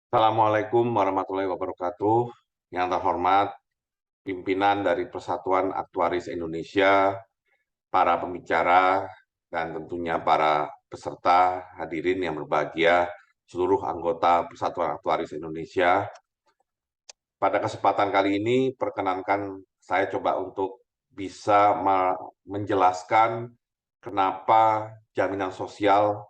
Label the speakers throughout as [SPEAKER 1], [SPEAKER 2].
[SPEAKER 1] Assalamualaikum warahmatullahi wabarakatuh. Yang terhormat pimpinan dari Persatuan Aktuaris Indonesia, para pembicara, dan tentunya para peserta hadirin yang berbahagia, seluruh anggota Persatuan Aktuaris Indonesia. Pada kesempatan kali ini, perkenankan saya coba untuk bisa menjelaskan kenapa jaminan sosial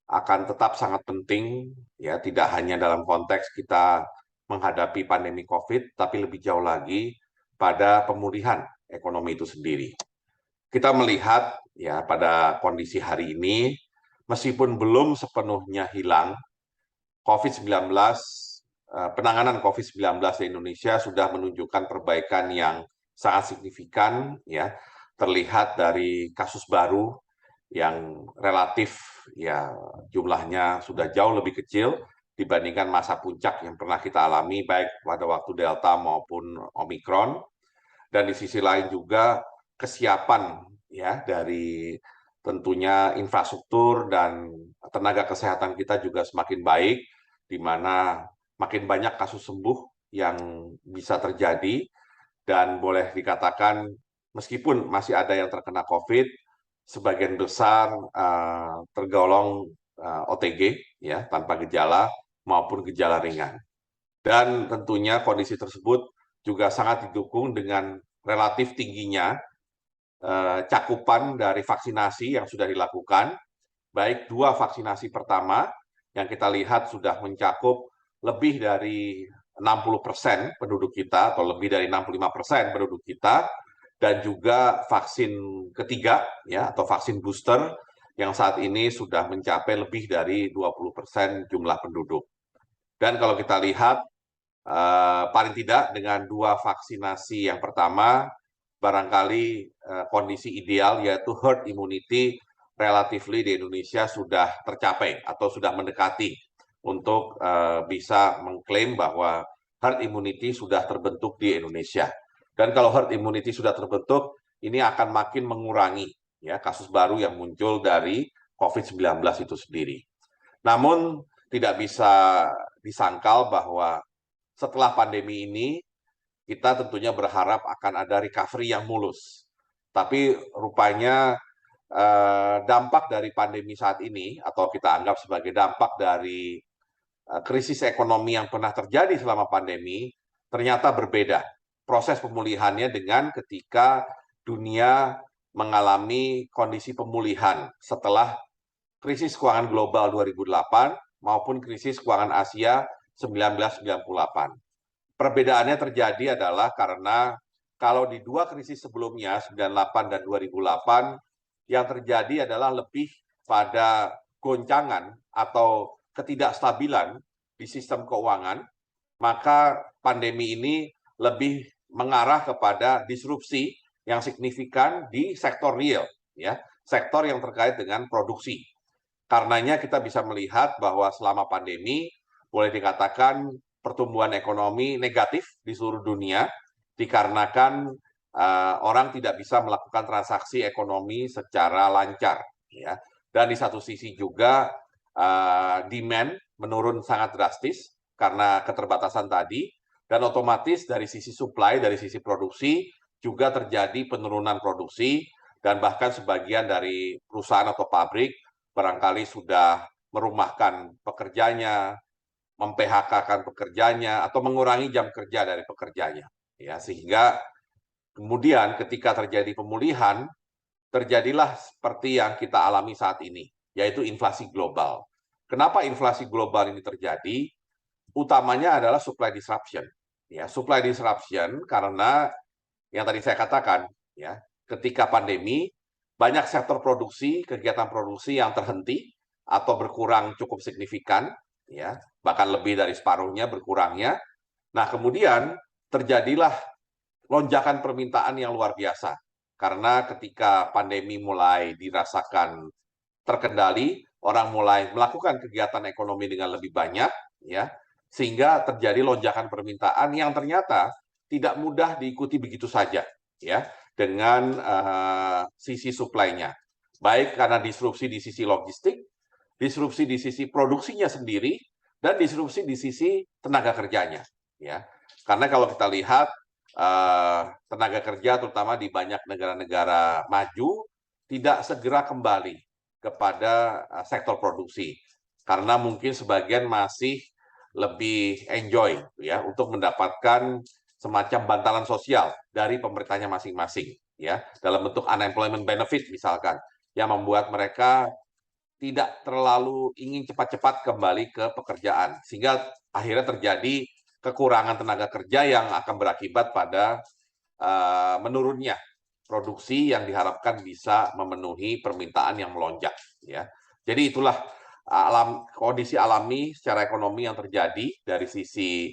[SPEAKER 1] akan tetap sangat penting, ya, tidak hanya dalam konteks kita menghadapi pandemi COVID, tapi lebih jauh lagi pada pemulihan ekonomi itu sendiri. Kita melihat ya pada kondisi hari ini, meskipun belum sepenuhnya hilang, COVID-19, penanganan COVID-19 di Indonesia sudah menunjukkan perbaikan yang sangat signifikan, ya, terlihat dari kasus baru yang relatif ya jumlahnya sudah jauh lebih kecil dibandingkan masa puncak yang pernah kita alami baik pada waktu Delta maupun Omikron. Dan di sisi lain juga kesiapan ya dari tentunya infrastruktur dan tenaga kesehatan kita juga semakin baik, di mana makin banyak kasus sembuh yang bisa terjadi, dan boleh dikatakan meskipun masih ada yang terkena COVID, sebagian besar tergolong OTG ya tanpa gejala maupun gejala ringan. Dan tentunya kondisi tersebut juga sangat didukung dengan relatif tingginya cakupan dari vaksinasi yang sudah dilakukan, baik dua vaksinasi pertama yang kita lihat sudah mencakup lebih dari 60% penduduk kita atau lebih dari 65% penduduk kita, dan juga vaksin ketiga ya atau vaksin booster yang saat ini sudah mencapai lebih dari 20% jumlah penduduk. Dan kalau kita lihat paling tidak dengan dua vaksinasi yang pertama, barangkali kondisi ideal yaitu herd immunity relatively di Indonesia sudah tercapai atau sudah mendekati untuk bisa mengklaim bahwa herd immunity sudah terbentuk di Indonesia. Dan kalau herd immunity sudah terbentuk, ini akan makin mengurangi ya kasus baru yang muncul dari COVID-19 itu sendiri. Namun tidak bisa disangkal bahwa setelah pandemi ini kita tentunya berharap akan ada recovery yang mulus. Tapi rupanya dampak dari pandemi saat ini atau kita anggap sebagai dampak dari krisis ekonomi yang pernah terjadi selama pandemi ternyata berbeda. Proses pemulihannya dengan ketika dunia mengalami kondisi pemulihan setelah krisis keuangan global 2008 maupun krisis keuangan Asia 1998. Perbedaannya terjadi adalah karena kalau di dua krisis sebelumnya, 98 dan 2008, yang terjadi adalah lebih pada goncangan atau ketidakstabilan di sistem keuangan, maka pandemi ini lebih mengarah kepada disrupsi yang signifikan di sektor real, ya, sektor yang terkait dengan produksi. Karenanya kita bisa melihat bahwa selama pandemi boleh dikatakan pertumbuhan ekonomi negatif di seluruh dunia dikarenakan orang tidak bisa melakukan transaksi ekonomi secara lancar, ya. Dan di satu sisi juga demand menurun sangat drastis karena keterbatasan tadi, dan otomatis dari sisi supply, dari sisi produksi juga terjadi penurunan produksi, dan bahkan sebagian dari perusahaan atau pabrik barangkali sudah merumahkan pekerjanya, mem-PHK-kan pekerjanya, atau mengurangi jam kerja dari pekerjanya. Ya, sehingga kemudian ketika terjadi pemulihan, terjadilah seperti yang kita alami saat ini, yaitu inflasi global. Kenapa inflasi global ini terjadi? Utamanya adalah supply disruption. Ya, supply disruption karena yang tadi saya katakan, ya, ketika pandemi banyak sektor produksi, kegiatan produksi yang terhenti atau berkurang cukup signifikan, ya, bahkan lebih dari separuhnya berkurangnya. Nah, kemudian terjadilah lonjakan permintaan yang luar biasa. Karena ketika pandemi mulai dirasakan terkendali, orang mulai melakukan kegiatan ekonomi dengan lebih banyak, ya, sehingga terjadi lonjakan permintaan yang ternyata tidak mudah diikuti begitu saja, ya, dengan sisi supply-nya. Baik karena disrupsi di sisi logistik, disrupsi di sisi produksinya sendiri, dan disrupsi di sisi tenaga kerjanya, ya. Karena kalau kita lihat tenaga kerja terutama di banyak negara-negara maju tidak segera kembali kepada sektor produksi karena mungkin sebagian masih lebih enjoy ya untuk mendapatkan semacam bantalan sosial dari pemerintahnya masing-masing ya dalam bentuk unemployment benefit misalkan yang membuat mereka tidak terlalu ingin cepat-cepat kembali ke pekerjaan sehingga akhirnya terjadi kekurangan tenaga kerja yang akan berakibat pada menurunnya produksi yang diharapkan bisa memenuhi permintaan yang melonjak ya. Jadi itulah kondisi alami secara ekonomi yang terjadi dari sisi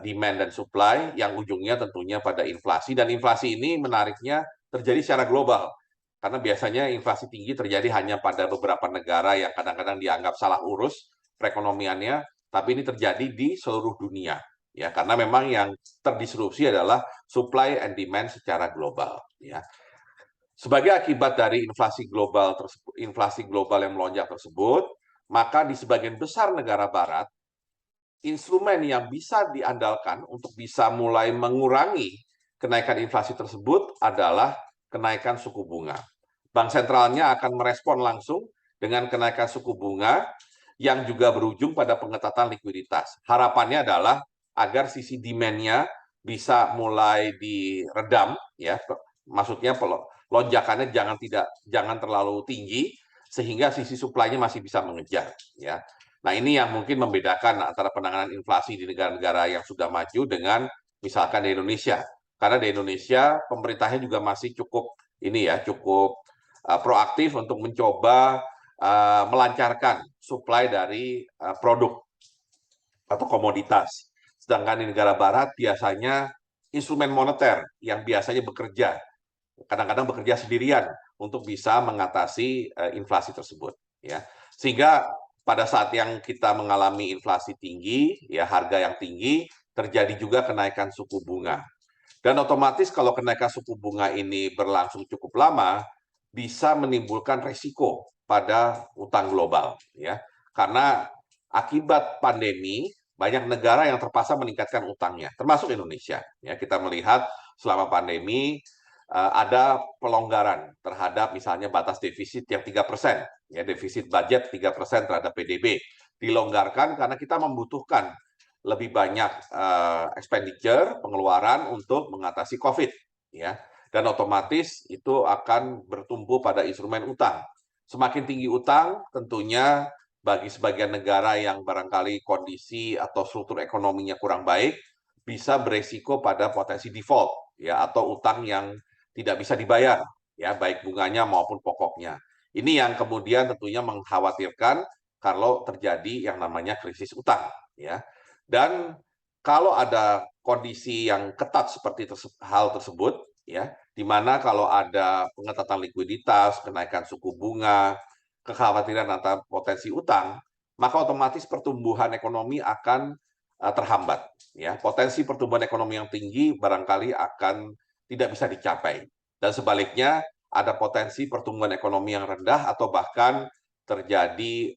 [SPEAKER 1] demand dan supply yang ujungnya tentunya pada inflasi dan inflasi ini menariknya terjadi secara global. Karena biasanya inflasi tinggi terjadi hanya pada beberapa negara yang kadang-kadang dianggap salah urus perekonomiannya, tapi ini terjadi di seluruh dunia. Ya, karena memang yang terdisrupsi adalah supply and demand secara global. Ya. Sebagai akibat dari inflasi global yang melonjak tersebut, maka di sebagian besar negara Barat, instrumen yang bisa diandalkan untuk bisa mulai mengurangi kenaikan inflasi tersebut adalah kenaikan suku bunga. Bank sentralnya akan merespon langsung dengan kenaikan suku bunga yang juga berujung pada pengetatan likuiditas. Harapannya adalah agar sisi demand-nya bisa mulai diredam, ya, maksudnya lonjakannya jangan terlalu tinggi sehingga sisi supply-nya masih bisa mengejar, ya. Nah ini yang mungkin membedakan antara penanganan inflasi di negara-negara yang sudah maju dengan misalkan di Indonesia. Karena di Indonesia pemerintahnya juga masih cukup proaktif untuk mencoba melancarkan supply dari produk atau komoditas. Sedangkan di negara barat biasanya instrumen moneter yang biasanya kadang-kadang bekerja sendirian untuk bisa mengatasi inflasi tersebut. Ya, sehingga pada saat yang kita mengalami inflasi tinggi, ya harga yang tinggi, terjadi juga kenaikan suku bunga. Dan otomatis kalau kenaikan suku bunga ini berlangsung cukup lama, bisa menimbulkan resiko pada utang global, ya. Karena akibat pandemi, banyak negara yang terpaksa meningkatkan utangnya, termasuk Indonesia. Ya, kita melihat selama pandemi ada pelonggaran terhadap misalnya batas defisit yang 3%, ya defisit budget 3% terhadap PDB. Dilonggarkan karena kita membutuhkan lebih banyak expenditure, pengeluaran untuk mengatasi COVID, ya. Dan otomatis itu akan bertumbuh pada instrumen utang. Semakin tinggi utang, tentunya bagi sebagian negara yang barangkali kondisi atau struktur ekonominya kurang baik, bisa beresiko pada potensi default, ya, atau utang yang tidak bisa dibayar, ya, baik bunganya maupun pokoknya. Ini yang kemudian tentunya mengkhawatirkan kalau terjadi yang namanya krisis utang, ya. Dan kalau ada kondisi yang ketat seperti hal tersebut, ya, di mana kalau ada pengetatan likuiditas, kenaikan suku bunga, kekhawatiran atas potensi utang, maka otomatis pertumbuhan ekonomi akan terhambat. Ya, potensi pertumbuhan ekonomi yang tinggi barangkali akan tidak bisa dicapai. Dan sebaliknya, ada potensi pertumbuhan ekonomi yang rendah atau bahkan terjadi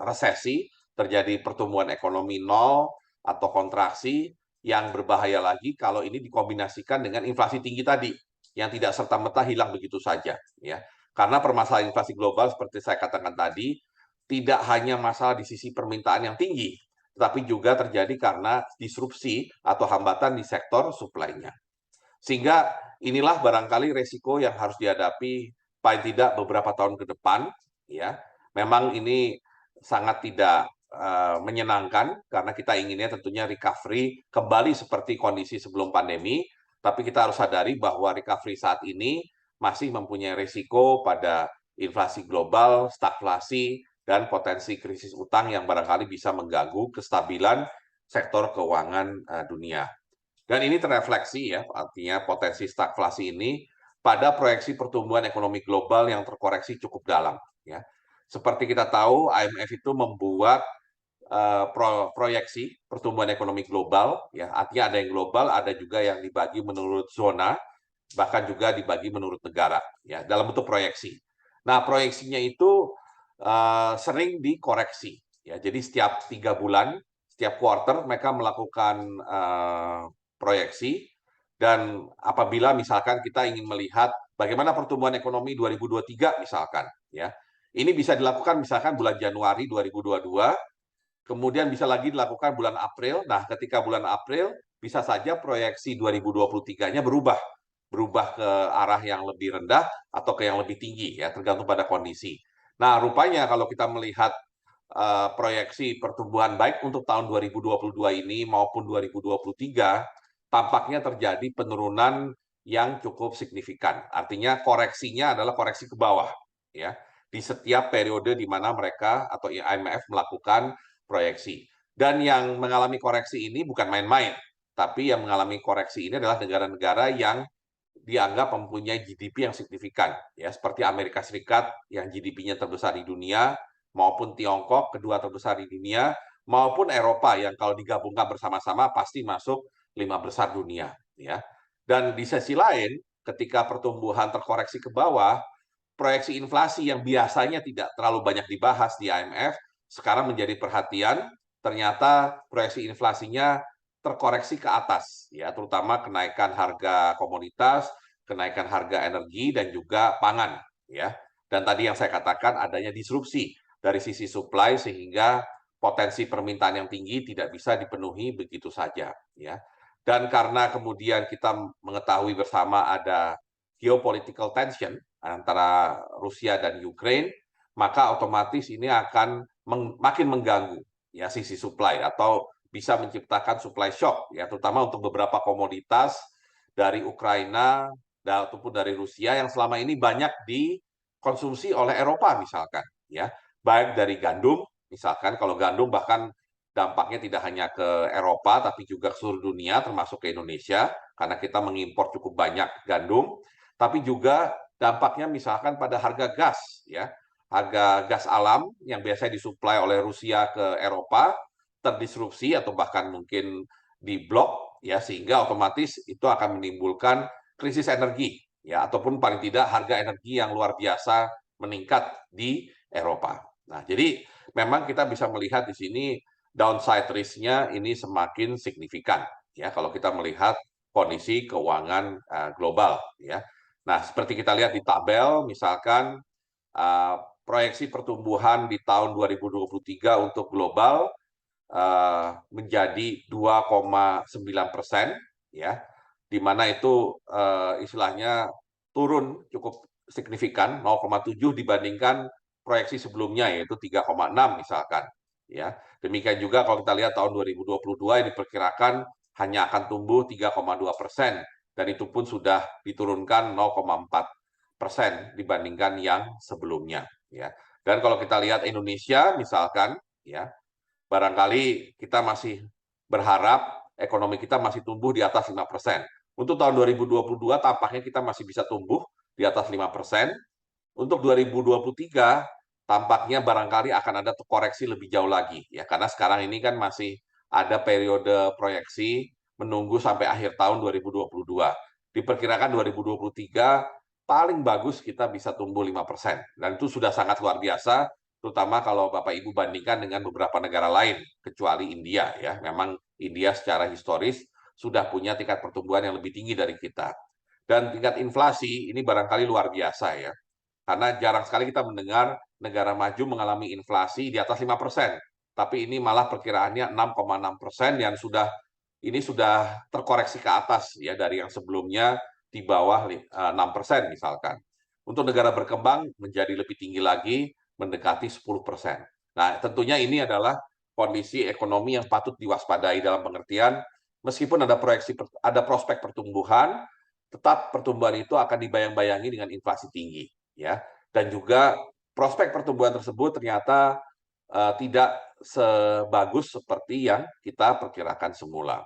[SPEAKER 1] resesi, terjadi pertumbuhan ekonomi nol atau kontraksi yang berbahaya lagi kalau ini dikombinasikan dengan inflasi tinggi tadi yang tidak serta-merta hilang begitu saja, ya. Karena permasalahan inflasi global seperti saya katakan tadi tidak hanya masalah di sisi permintaan yang tinggi, tetapi juga terjadi karena disrupsi atau hambatan di sektor supply-nya. Sehingga inilah barangkali resiko yang harus dihadapi paling tidak beberapa tahun ke depan, ya. Memang ini sangat tidak menyenangkan karena kita inginnya tentunya recovery kembali seperti kondisi sebelum pandemi, tapi kita harus sadari bahwa recovery saat ini masih mempunyai risiko pada inflasi global, stagflasi, dan potensi krisis utang yang barangkali bisa mengganggu kestabilan sektor keuangan dunia. Dan ini terrefleksi ya, artinya potensi stagflasi ini pada proyeksi pertumbuhan ekonomi global yang terkoreksi cukup dalam. Ya. Seperti kita tahu, IMF itu membuat proyeksi pertumbuhan ekonomi global, ya artinya ada yang global, ada juga yang dibagi menurut zona, bahkan juga dibagi menurut negara, ya dalam bentuk proyeksi. Nah, proyeksinya itu sering dikoreksi, Ya, jadi setiap 3 bulan, setiap quarter mereka melakukan proyeksi, dan apabila misalkan kita ingin melihat bagaimana pertumbuhan ekonomi 2023 misalkan, ya, ini bisa dilakukan misalkan bulan Januari 2022, kemudian bisa lagi dilakukan bulan April. Nah, ketika bulan April bisa saja proyeksi 2023-nya berubah ke arah yang lebih rendah atau ke yang lebih tinggi, ya, tergantung pada kondisi. Nah, rupanya kalau kita melihat proyeksi pertumbuhan baik untuk tahun 2022 ini maupun 2023, tampaknya terjadi penurunan yang cukup signifikan. Artinya koreksinya adalah koreksi ke bawah, ya, di setiap periode di mana mereka atau IMF melakukan proyeksi. Dan yang mengalami koreksi ini bukan main-main, tapi yang mengalami koreksi ini adalah negara-negara yang dianggap mempunyai GDP yang signifikan, ya, seperti Amerika Serikat yang GDP-nya terbesar di dunia, maupun Tiongkok kedua terbesar di dunia, maupun Eropa yang kalau digabungkan bersama-sama pasti masuk 5 besar dunia, ya. Dan di sisi lain, ketika pertumbuhan terkoreksi ke bawah, proyeksi inflasi yang biasanya tidak terlalu banyak dibahas di IMF sekarang menjadi perhatian. Ternyata proyeksi inflasinya terkoreksi ke atas, ya, terutama kenaikan harga komoditas, kenaikan harga energi dan juga pangan, ya. Dan tadi yang saya katakan adanya disrupsi dari sisi supply sehingga potensi permintaan yang tinggi tidak bisa dipenuhi begitu saja, ya. Dan karena kemudian kita mengetahui bersama ada geopolitical tension antara Rusia dan Ukraine, maka otomatis ini akan makin mengganggu, ya, sisi supply atau bisa menciptakan supply shock, ya, terutama untuk beberapa komoditas dari Ukraina ataupun dari Rusia yang selama ini banyak dikonsumsi oleh Eropa misalkan, ya, baik dari gandum misalkan. Kalau gandum bahkan dampaknya tidak hanya ke Eropa tapi juga ke seluruh dunia termasuk ke Indonesia karena kita mengimpor cukup banyak gandum, tapi juga dampaknya misalkan pada harga gas, ya, harga gas alam yang biasanya disuplai oleh Rusia ke Eropa terdisrupsi atau bahkan mungkin diblok, ya, sehingga otomatis itu akan menimbulkan krisis energi, ya, ataupun paling tidak harga energi yang luar biasa meningkat di Eropa. Nah, jadi memang kita bisa melihat di sini downside risk-nya ini semakin signifikan, ya, kalau kita melihat kondisi keuangan global, ya. Nah, seperti kita lihat di tabel, misalkan proyeksi pertumbuhan di tahun 2023 untuk global menjadi 2,9%, ya, di mana itu istilahnya turun cukup signifikan 0,7 dibandingkan proyeksi sebelumnya yaitu 3,6 misalkan, ya. Demikian juga kalau kita lihat tahun 2022 ini diperkirakan hanya akan tumbuh 3,2%, dan itu pun sudah diturunkan 0,4% dibandingkan yang sebelumnya, ya. Dan kalau kita lihat Indonesia misalkan, ya, barangkali kita masih berharap ekonomi kita masih tumbuh di atas 5%. Untuk tahun 2022 tampaknya kita masih bisa tumbuh di atas 5%. Untuk 2023 tampaknya barangkali akan ada koreksi lebih jauh lagi, ya, karena sekarang ini kan masih ada periode proyeksi menunggu sampai akhir tahun 2022. Diperkirakan 2023 paling bagus kita bisa tumbuh 5%, dan itu sudah sangat luar biasa, terutama kalau Bapak Ibu bandingkan dengan beberapa negara lain, kecuali India, ya. Memang India secara historis sudah punya tingkat pertumbuhan yang lebih tinggi dari kita. Dan tingkat inflasi ini barangkali luar biasa, ya. Karena jarang sekali kita mendengar negara maju mengalami inflasi di atas 5%. Tapi ini malah perkiraannya 6,6% yang sudah terkoreksi ke atas, ya, dari yang sebelumnya di bawah 6% misalkan. Untuk negara berkembang menjadi lebih tinggi lagi, mendekati 10%. Nah, tentunya ini adalah kondisi ekonomi yang patut diwaspadai dalam pengertian meskipun ada prospek pertumbuhan, tetap pertumbuhan itu akan dibayang-bayangi dengan inflasi tinggi, ya. Dan juga prospek pertumbuhan tersebut ternyata tidak sebagus seperti yang kita perkirakan semula.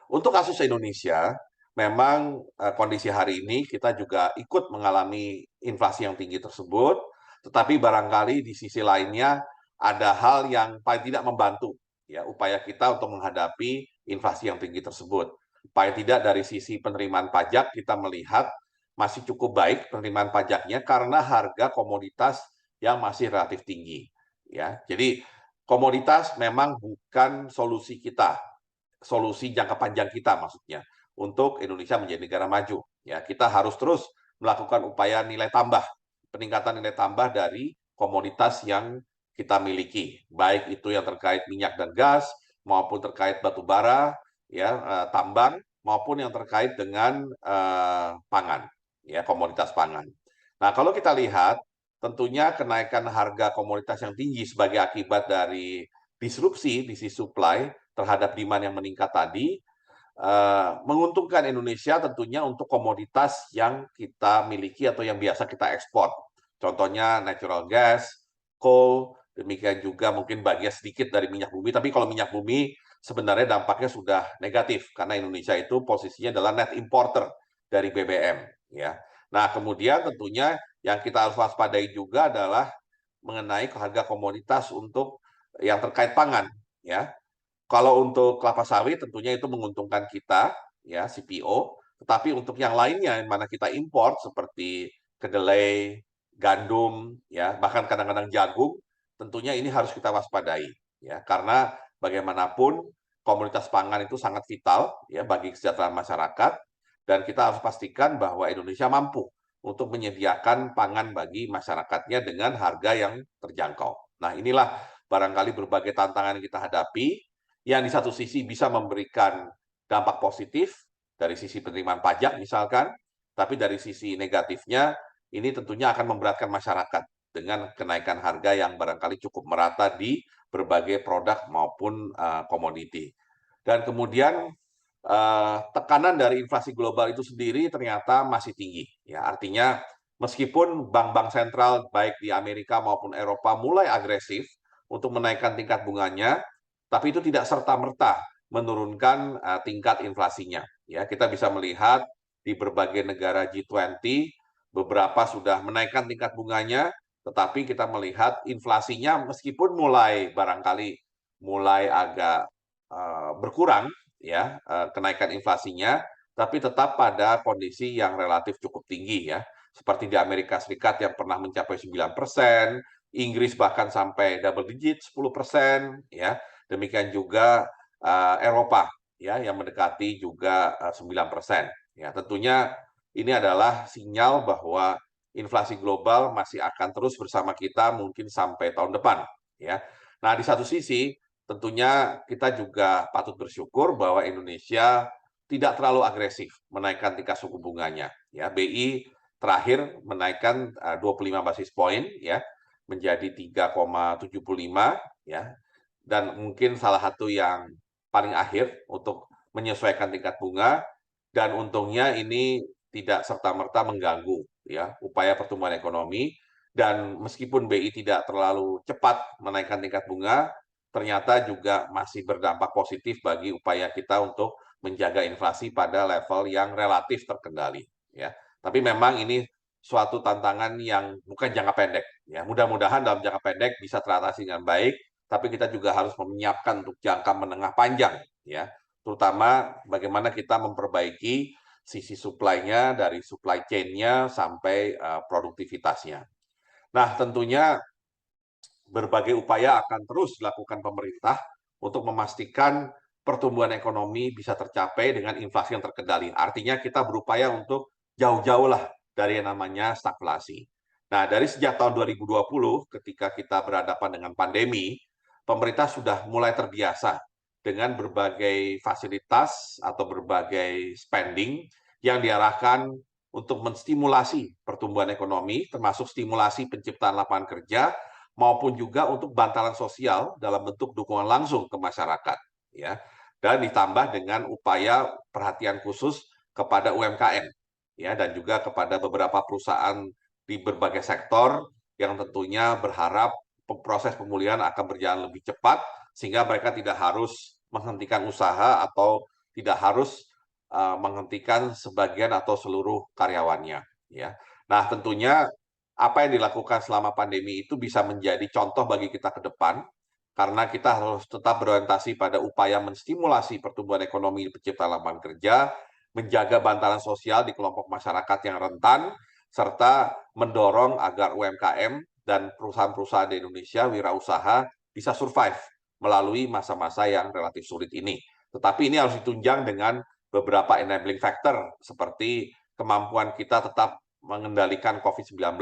[SPEAKER 1] Untuk kasus Indonesia, memang kondisi hari ini kita juga ikut mengalami inflasi yang tinggi tersebut, tetapi barangkali di sisi lainnya ada hal yang paling tidak membantu, ya, upaya kita untuk menghadapi inflasi yang tinggi tersebut. Paling tidak dari sisi penerimaan pajak kita melihat masih cukup baik penerimaan pajaknya karena harga komoditas yang masih relatif tinggi. ya. Jadi komoditas memang bukan solusi kita, solusi jangka panjang kita maksudnya untuk Indonesia menjadi negara maju. Ya, kita harus terus melakukan upaya nilai tambah, peningkatan nilai tambah dari komoditas yang kita miliki, baik itu yang terkait minyak dan gas maupun terkait batu bara, ya, tambang maupun yang terkait dengan pangan, ya, komoditas pangan. Nah, kalau kita lihat tentunya kenaikan harga komoditas yang tinggi sebagai akibat dari disrupsi di sisi supply terhadap demand yang meningkat tadi, menguntungkan Indonesia tentunya untuk komoditas yang kita miliki atau yang biasa kita ekspor. Contohnya natural gas, coal, demikian juga mungkin bagian sedikit dari minyak bumi, tapi kalau minyak bumi sebenarnya dampaknya sudah negatif karena Indonesia itu posisinya adalah net importer dari BBM, ya. Nah, kemudian tentunya yang kita harus waspadai juga adalah mengenai harga komoditas untuk yang terkait pangan, ya. Kalau untuk kelapa sawit tentunya itu menguntungkan kita, ya, CPO, tetapi untuk yang lainnya yang mana kita import seperti kedelai, gandum, ya, bahkan kadang-kadang jagung, tentunya ini harus kita waspadai, ya, karena bagaimanapun komoditas pangan itu sangat vital, ya, bagi kesejahteraan masyarakat, dan kita harus pastikan bahwa Indonesia mampu untuk menyediakan pangan bagi masyarakatnya dengan harga yang terjangkau. Nah, inilah barangkali berbagai tantangan yang kita hadapi, yang di satu sisi bisa memberikan dampak positif dari sisi penerimaan pajak misalkan, tapi dari sisi negatifnya ini tentunya akan memberatkan masyarakat dengan kenaikan harga yang barangkali cukup merata di berbagai produk maupun komoditi. Dan kemudian tekanan dari inflasi global itu sendiri ternyata masih tinggi. Ya, artinya meskipun bank-bank sentral baik di Amerika maupun Eropa mulai agresif untuk menaikkan tingkat bunganya, tapi itu tidak serta-merta menurunkan tingkat inflasinya. Ya, kita bisa melihat di berbagai negara G20 beberapa sudah menaikkan tingkat bunganya, tetapi kita melihat inflasinya meskipun mulai barangkali mulai agak berkurang, ya, kenaikan inflasinya, tapi tetap pada kondisi yang relatif cukup tinggi, ya. Seperti di Amerika Serikat yang pernah mencapai 9%, Inggris bahkan sampai double digit 10%, ya. Demikian juga Eropa, ya, yang mendekati juga 9%. Ya, tentunya ini adalah sinyal bahwa inflasi global masih akan terus bersama kita mungkin sampai tahun depan, ya. Nah, di satu sisi tentunya kita juga patut bersyukur bahwa Indonesia tidak terlalu agresif menaikkan tingkat suku bunganya. Ya, BI terakhir menaikkan 25 basis poin, ya, menjadi 3,75, ya, dan mungkin salah satu yang paling akhir untuk menyesuaikan tingkat bunga, dan untungnya ini tidak serta-merta mengganggu, ya, upaya pertumbuhan ekonomi, dan meskipun BI tidak terlalu cepat menaikkan tingkat bunga, ternyata juga masih berdampak positif bagi upaya kita untuk menjaga inflasi pada level yang relatif terkendali, ya. Tapi memang ini suatu tantangan yang bukan jangka pendek, ya. Mudah-mudahan dalam jangka pendek bisa teratasi dengan baik, tapi kita juga harus menyiapkan untuk jangka menengah panjang, ya. Terutama bagaimana kita memperbaiki sisi supply-nya dari supply chain-nya sampai produktivitasnya. Nah, tentunya berbagai upaya akan terus dilakukan pemerintah untuk memastikan pertumbuhan ekonomi bisa tercapai dengan inflasi yang terkendali. Artinya kita berupaya untuk jauh-jauh lah dari yang namanya stagflasi. Nah, dari sejak tahun 2020 ketika kita berhadapan dengan pandemi, pemerintah sudah mulai terbiasa dengan berbagai fasilitas atau berbagai spending yang diarahkan untuk menstimulasi pertumbuhan ekonomi, termasuk stimulasi penciptaan lapangan kerja, maupun juga untuk bantalan sosial dalam bentuk dukungan langsung ke masyarakat, ya, dan ditambah dengan upaya perhatian khusus kepada UMKM, ya, dan juga kepada beberapa perusahaan di berbagai sektor yang tentunya berharap proses pemulihan akan berjalan lebih cepat sehingga mereka tidak harus menghentikan usaha atau tidak harus menghentikan sebagian atau seluruh karyawannya, ya. Nah, tentunya apa yang dilakukan selama pandemi itu bisa menjadi contoh bagi kita ke depan, karena kita harus tetap berorientasi pada upaya menstimulasi pertumbuhan ekonomi, penciptaan lapangan kerja, menjaga bantalan sosial di kelompok masyarakat yang rentan, serta mendorong agar UMKM dan perusahaan-perusahaan di Indonesia, wirausaha, bisa survive melalui masa-masa yang relatif sulit ini. Tetapi ini harus ditunjang dengan beberapa enabling factor, seperti kemampuan kita tetap mengendalikan COVID-19,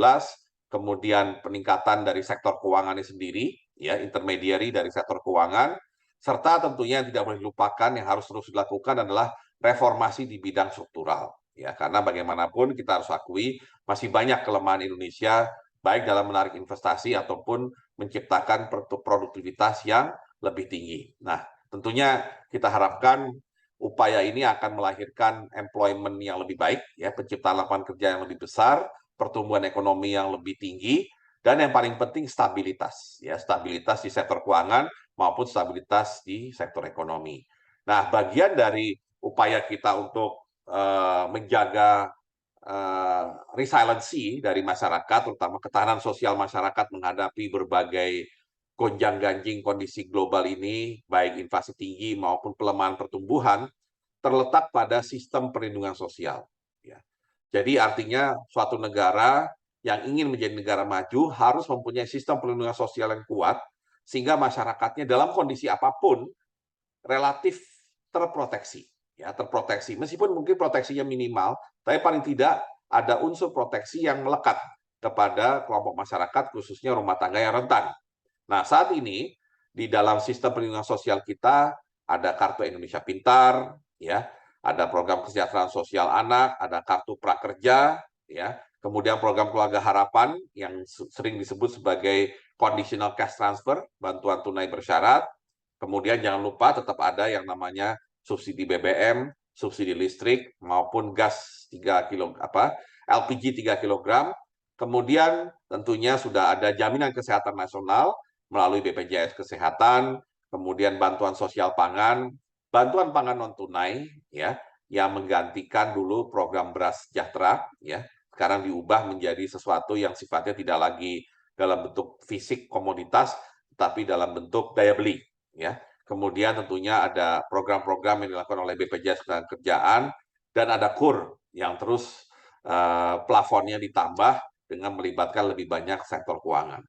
[SPEAKER 1] kemudian peningkatan dari sektor keuangannya sendiri, ya, intermediary dari sektor keuangan, serta tentunya yang tidak boleh dilupakan yang harus terus dilakukan adalah reformasi di bidang struktural. Ya, karena bagaimanapun kita harus akui masih banyak kelemahan Indonesia baik dalam menarik investasi ataupun menciptakan produktivitas yang lebih tinggi. Nah, tentunya kita harapkan upaya ini akan melahirkan employment yang lebih baik, ya, penciptaan lapangan kerja yang lebih besar, pertumbuhan ekonomi yang lebih tinggi, dan yang paling penting stabilitas, ya, stabilitas di sektor keuangan maupun stabilitas di sektor ekonomi. Nah, bagian dari upaya kita untuk menjaga resiliency dari masyarakat, terutama ketahanan sosial masyarakat menghadapi berbagai gonjang-ganjing kondisi global ini, baik inflasi tinggi maupun pelemahan pertumbuhan, terletak pada sistem perlindungan sosial. Ya. Jadi artinya suatu negara yang ingin menjadi negara maju harus mempunyai sistem perlindungan sosial yang kuat, sehingga masyarakatnya dalam kondisi apapun relatif terproteksi, ya, terproteksi. Meskipun mungkin proteksinya minimal, tapi paling tidak ada unsur proteksi yang melekat kepada kelompok masyarakat, khususnya rumah tangga yang rentan. Nah, saat ini di dalam sistem perlindungan sosial kita ada Kartu Indonesia Pintar, ya, ada program kesejahteraan sosial anak, ada kartu prakerja, ya, kemudian program keluarga harapan yang sering disebut sebagai conditional cash transfer, bantuan tunai bersyarat. Kemudian jangan lupa tetap ada yang namanya subsidi BBM, subsidi listrik maupun gas 3 kg LPG 3 kg. Kemudian tentunya sudah ada jaminan kesehatan nasional melalui BPJS Kesehatan, kemudian bantuan sosial pangan, bantuan pangan non tunai, ya, yang menggantikan dulu program beras sejahtera, ya, sekarang diubah menjadi sesuatu yang sifatnya tidak lagi dalam bentuk fisik komoditas, tapi dalam bentuk daya beli, ya. Kemudian tentunya ada program-program yang dilakukan oleh BPJS Ketenagakerjaan dan ada KUR yang terus plafonnya ditambah dengan melibatkan lebih banyak sektor keuangan.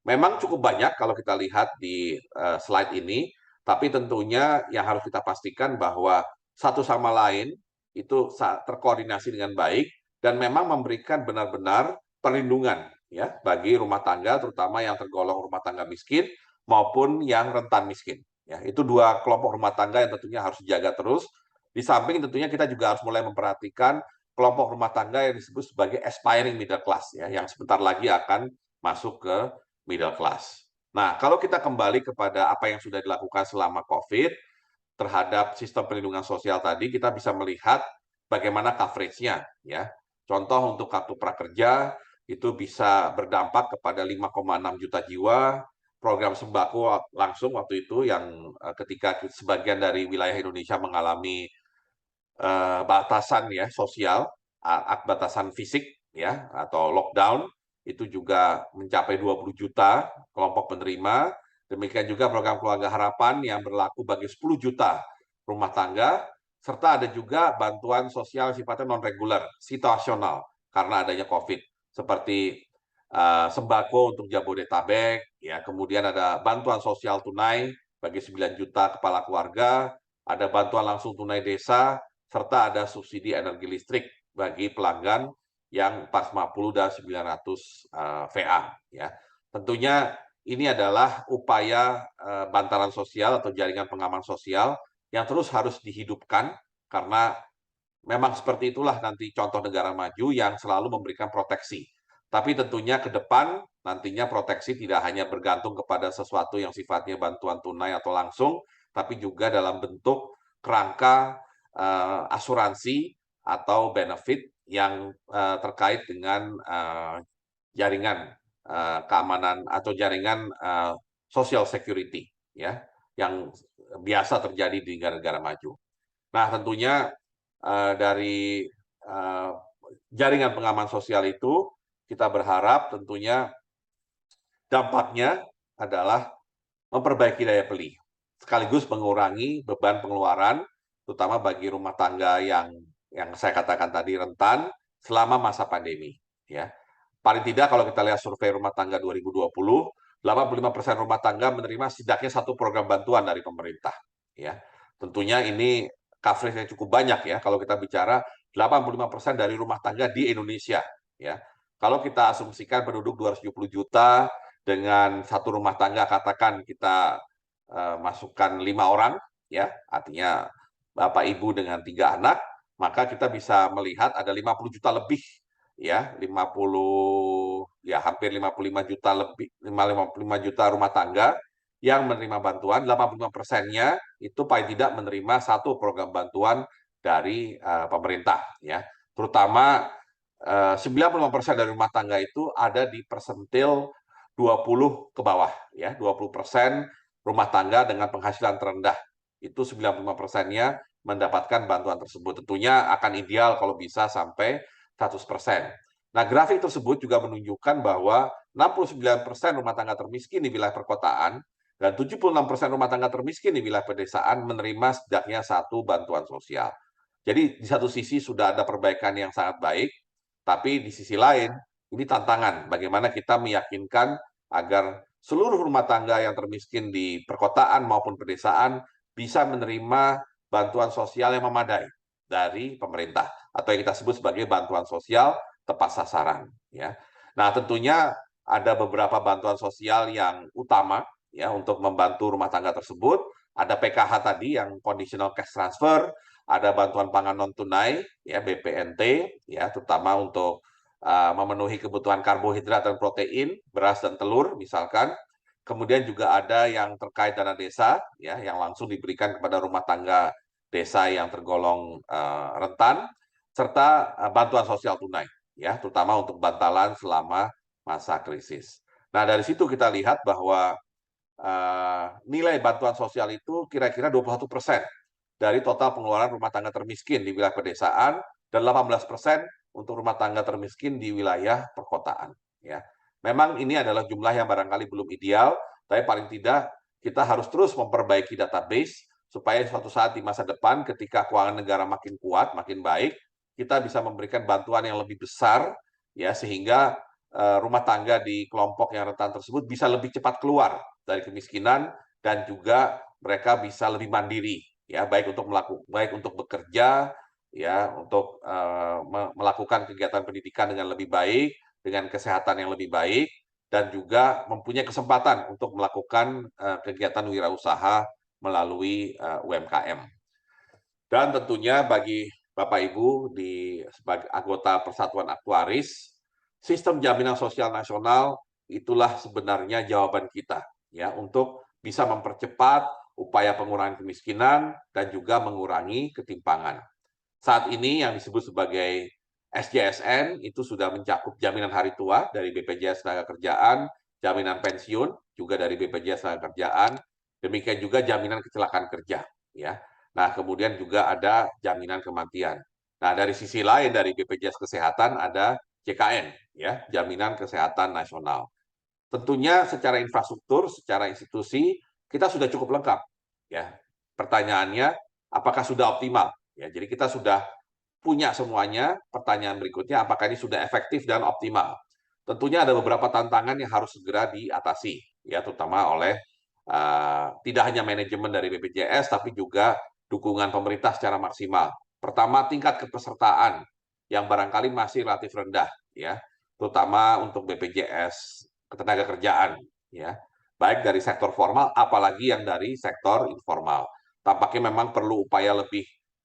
[SPEAKER 1] Memang cukup banyak kalau kita lihat di slide ini, tapi tentunya yang harus kita pastikan bahwa satu sama lain itu terkoordinasi dengan baik dan memang memberikan benar-benar perlindungan, ya, bagi rumah tangga, terutama yang tergolong rumah tangga miskin maupun yang rentan miskin. Ya, itu dua kelompok rumah tangga yang tentunya harus dijaga terus. Di samping tentunya kita juga harus mulai memperhatikan kelompok rumah tangga yang disebut sebagai aspiring middle class, ya, yang sebentar lagi akan masuk ke middle class. Nah, kalau kita kembali kepada apa yang sudah dilakukan selama COVID terhadap sistem perlindungan sosial tadi, kita bisa melihat bagaimana coverage-nya, ya. Contoh untuk kartu prakerja itu bisa berdampak kepada 5,6 juta jiwa, program sembako langsung waktu itu yang ketika sebagian dari wilayah Indonesia mengalami batasan, ya, sosial, batasan fisik, ya, atau lockdown, itu juga mencapai 20 juta kelompok penerima. Demikian juga program keluarga harapan yang berlaku bagi 10 juta rumah tangga, serta ada juga bantuan sosial sifatnya non-reguler, situasional, karena adanya COVID, seperti sembako untuk Jabodetabek, ya, kemudian ada bantuan sosial tunai bagi 9 juta kepala keluarga, ada bantuan langsung tunai desa, serta ada subsidi energi listrik bagi pelanggan yang 450 dan 900 VA. Ya. Tentunya ini adalah upaya bantalan sosial atau jaringan pengaman sosial yang terus harus dihidupkan karena memang seperti itulah nanti contoh negara maju yang selalu memberikan proteksi. Tapi tentunya ke depan nantinya proteksi tidak hanya bergantung kepada sesuatu yang sifatnya bantuan tunai atau langsung, tapi juga dalam bentuk kerangka asuransi atau benefit yang terkait dengan jaringan keamanan atau jaringan social security, ya, yang biasa terjadi di negara-negara maju. Nah, tentunya dari jaringan pengaman sosial itu kita berharap tentunya dampaknya adalah memperbaiki daya beli, sekaligus mengurangi beban pengeluaran, terutama bagi rumah tangga yang saya katakan tadi rentan selama masa pandemi. Ya, Paling tidak kalau kita lihat survei rumah tangga 2020, 85% rumah tangga menerima setidaknya satu program bantuan dari pemerintah. Ya, tentunya ini coverage yang cukup banyak ya. Kalau kita bicara 85% dari rumah tangga di Indonesia. Ya, kalau kita asumsikan penduduk 270 juta dengan satu rumah tangga, katakan kita masukkan 5 orang, ya, artinya bapak ibu dengan 3 anak, maka kita bisa melihat ada 50 juta lebih, ya, 50, ya hampir 55 juta lebih, 55 juta rumah tangga yang menerima bantuan. 85%-nya itu paling tidak menerima satu program bantuan dari pemerintah, ya. Terutama 95% dari rumah tangga itu ada di persentil 20 ke bawah, ya, 20% rumah tangga dengan penghasilan terendah. Itu 95%-nya mendapatkan bantuan tersebut. Tentunya akan ideal kalau bisa sampai 100%. Nah, grafik tersebut juga menunjukkan bahwa 69% rumah tangga termiskin di wilayah perkotaan dan 76% rumah tangga termiskin di wilayah pedesaan menerima setidaknya satu bantuan sosial. Jadi di satu sisi sudah ada perbaikan yang sangat baik, tapi di sisi lain ini tantangan bagaimana kita meyakinkan agar seluruh rumah tangga yang termiskin di perkotaan maupun pedesaan bisa menerima bantuan sosial yang memadai dari pemerintah atau yang kita sebut sebagai bantuan sosial tepat sasaran, ya. Nah, tentunya ada beberapa bantuan sosial yang utama ya untuk membantu rumah tangga tersebut. Ada PKH tadi yang conditional cash transfer, ada bantuan pangan non tunai ya BPNT ya terutama untuk memenuhi kebutuhan karbohidrat dan protein, beras dan telur misalkan. Kemudian juga ada yang terkait dana desa ya yang langsung diberikan kepada rumah tangga desa yang tergolong rentan serta bantuan sosial tunai ya terutama untuk bantalan selama masa krisis. Nah, dari situ kita lihat bahwa nilai bantuan sosial itu kira-kira 21% dari total pengeluaran rumah tangga termiskin di wilayah pedesaan dan 18% untuk rumah tangga termiskin di wilayah perkotaan. Ya, memang ini adalah jumlah yang barangkali belum ideal, tapi paling tidak kita harus terus memperbaiki database supaya suatu saat di masa depan ketika keuangan negara makin kuat, makin baik, kita bisa memberikan bantuan yang lebih besar, ya sehingga rumah tangga di kelompok yang rentan tersebut bisa lebih cepat keluar dari kemiskinan dan juga mereka bisa lebih mandiri ya baik untuk bekerja ya untuk melakukan kegiatan pendidikan dengan lebih baik dengan kesehatan yang lebih baik dan juga mempunyai kesempatan untuk melakukan kegiatan wirausaha melalui UMKM. Dan tentunya bagi Bapak Ibu sebagai anggota Persatuan Aktuaris, sistem jaminan sosial nasional itulah sebenarnya jawaban kita ya untuk bisa mempercepat upaya pengurangan kemiskinan dan juga mengurangi ketimpangan. Saat ini yang disebut sebagai SJSN itu sudah mencakup jaminan hari tua dari BPJS Tenagakerjaan, jaminan pensiun juga dari BPJS Tenagakerjaan, demikian juga jaminan kecelakaan kerja ya. Nah, kemudian juga ada jaminan kematian. Nah, dari sisi lain dari BPJS Kesehatan ada JKN ya, Jaminan Kesehatan Nasional. Tentunya secara infrastruktur, secara institusi kita sudah cukup lengkap ya. Pertanyaannya apakah sudah optimal? Ya, jadi kita sudah punya semuanya. Pertanyaan berikutnya apakah ini sudah efektif dan optimal? Tentunya ada beberapa tantangan yang harus segera diatasi ya, terutama oleh tidak hanya manajemen dari BPJS tapi juga dukungan pemerintah secara maksimal. Pertama, tingkat kepesertaan yang barangkali masih relatif rendah ya, terutama untuk BPJS Ketenagakerjaan ya, baik dari sektor formal apalagi yang dari sektor informal. Tampaknya memang perlu upaya lebih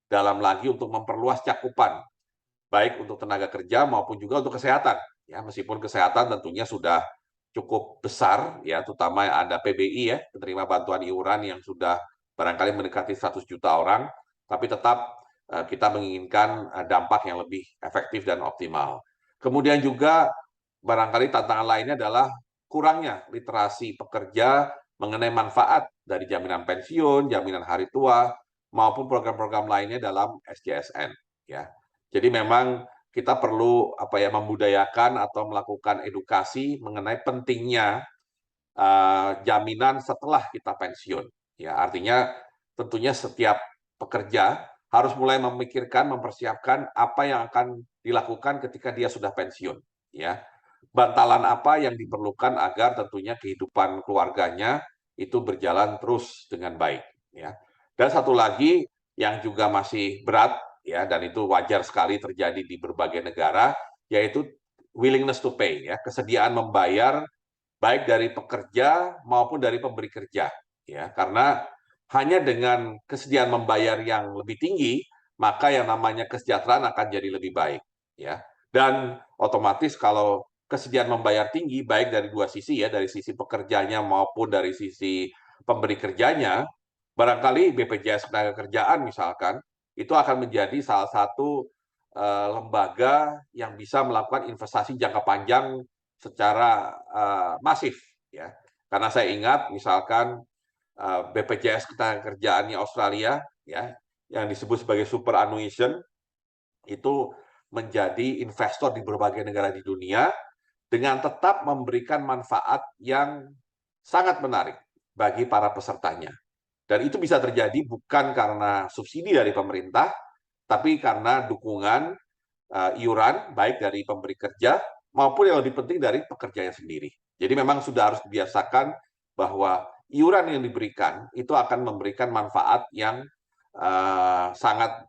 [SPEAKER 1] dalam lagi untuk memperluas cakupan baik untuk tenaga kerja maupun juga untuk kesehatan ya, meskipun kesehatan tentunya sudah cukup besar ya, terutama ada PBI ya, penerima bantuan iuran yang sudah barangkali mendekati 100 juta orang, tapi tetap kita menginginkan dampak yang lebih efektif dan optimal. Kemudian juga barangkali tantangan lainnya adalah kurangnya literasi pekerja mengenai manfaat dari jaminan pensiun, jaminan hari tua, maupun program-program lainnya dalam SJSN ya. Jadi memang kita perlu membudayakan atau melakukan edukasi mengenai pentingnya jaminan setelah kita pensiun. Ya, artinya tentunya setiap pekerja harus mulai memikirkan, mempersiapkan apa yang akan dilakukan ketika dia sudah pensiun. Ya, bantalan apa yang diperlukan agar tentunya kehidupan keluarganya itu berjalan terus dengan baik, ya. Dan satu lagi yang juga masih berat, ya, dan itu wajar sekali terjadi di berbagai negara, yaitu willingness to pay, ya, kesediaan membayar baik dari pekerja maupun dari pemberi kerja, ya, karena hanya dengan kesediaan membayar yang lebih tinggi, maka yang namanya kesejahteraan akan jadi lebih baik, ya. Dan otomatis kalau kesediaan membayar tinggi baik dari dua sisi, ya, dari sisi pekerjanya maupun dari sisi pemberi kerjanya, barangkali BPJS Ketenagakerjaan misalkan itu akan menjadi salah satu lembaga yang bisa melakukan investasi jangka panjang secara masif, ya. Karena saya ingat misalkan BPJS Ketenagakerjaannya Australia, ya, yang disebut sebagai superannuation, itu menjadi investor di berbagai negara di dunia dengan tetap memberikan manfaat yang sangat menarik bagi para pesertanya. Dan itu bisa terjadi bukan karena subsidi dari pemerintah, tapi karena dukungan iuran baik dari pemberi kerja maupun yang lebih penting dari pekerjanya sendiri. Jadi memang sudah harus dibiasakan bahwa iuran yang diberikan itu akan memberikan manfaat yang sangat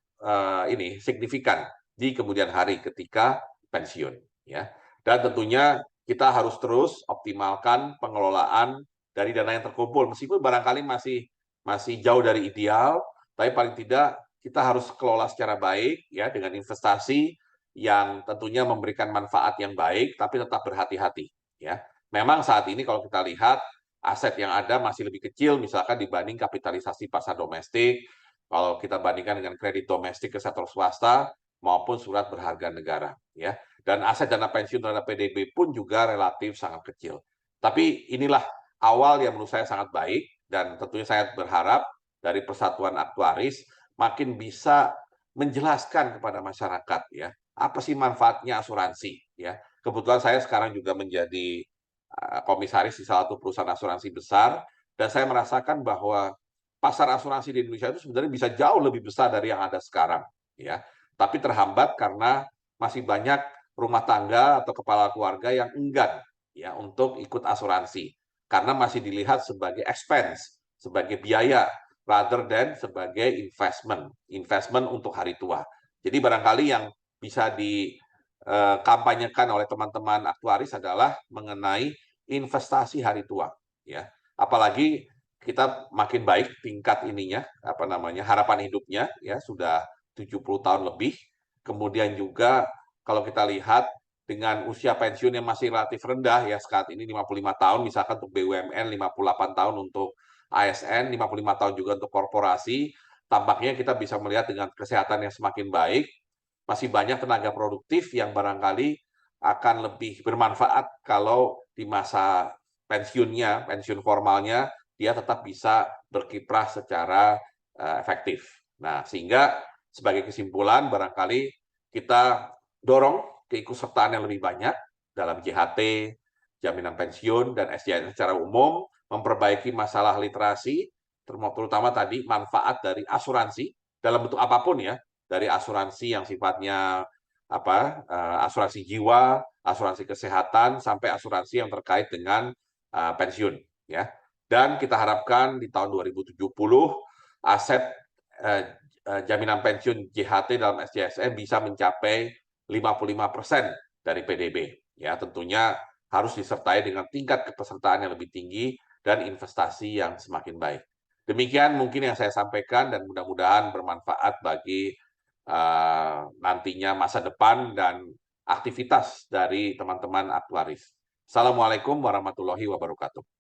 [SPEAKER 1] signifikan di kemudian hari ketika pensiun, ya. Dan tentunya kita harus terus optimalkan pengelolaan dari dana yang terkumpul meskipun barangkali masih jauh dari ideal, tapi paling tidak kita harus kelola secara baik, ya, dengan investasi yang tentunya memberikan manfaat yang baik, tapi tetap berhati-hati, ya. Memang saat ini kalau kita lihat aset yang ada masih lebih kecil, misalkan dibanding kapitalisasi pasar domestik, kalau kita bandingkan dengan kredit domestik ke sektor swasta maupun surat berharga negara, ya. Dan aset dana pensiun terhadap PDB pun juga relatif sangat kecil. Tapi inilah awal yang menurut saya sangat baik dan tentunya saya berharap dari Persatuan Aktuaris makin bisa menjelaskan kepada masyarakat, ya, apa sih manfaatnya asuransi, ya. Kebetulan saya sekarang juga menjadi komisaris di salah satu perusahaan asuransi besar dan saya merasakan bahwa pasar asuransi di Indonesia itu sebenarnya bisa jauh lebih besar dari yang ada sekarang, ya. Tapi terhambat karena masih banyak rumah tangga atau kepala keluarga yang enggan, ya, untuk ikut asuransi karena masih dilihat sebagai expense, sebagai biaya rather than sebagai investment untuk hari tua. Jadi barangkali yang bisa dikampanyekan oleh teman-teman aktuaris adalah mengenai investasi hari tua, ya. Apalagi kita makin baik tingkat ininya, apa namanya, harapan hidupnya, ya, sudah 70 tahun lebih. Kemudian juga kalau kita lihat dengan usia pensiun yang masih relatif rendah, ya, saat ini 55 tahun misalkan untuk BUMN, 58 tahun untuk ASN, 55 tahun juga untuk korporasi, tampaknya kita bisa melihat dengan kesehatan yang semakin baik, masih banyak tenaga produktif yang barangkali akan lebih bermanfaat kalau di masa pensiunnya, pensiun formalnya, dia tetap bisa berkiprah secara efektif. Nah, sehingga sebagai kesimpulan, barangkali kita dorong keikutsertaan yang lebih banyak dalam JHT, jaminan pensiun, dan SJN secara umum, memperbaiki masalah literasi, terutama tadi manfaat dari asuransi dalam bentuk apapun, ya, dari asuransi yang sifatnya asuransi jiwa, asuransi kesehatan, sampai asuransi yang terkait dengan pensiun, ya. Dan kita harapkan di tahun 2070 aset jaminan pensiun JHT dalam SJSN bisa mencapai 55% dari PDB, ya. Tentunya harus disertai dengan tingkat kepesertaan yang lebih tinggi dan investasi yang semakin baik. Demikian mungkin yang saya sampaikan dan mudah-mudahan bermanfaat bagi nantinya masa depan dan aktivitas dari teman-teman aktuaris. Assalamualaikum warahmatullahi wabarakatuh.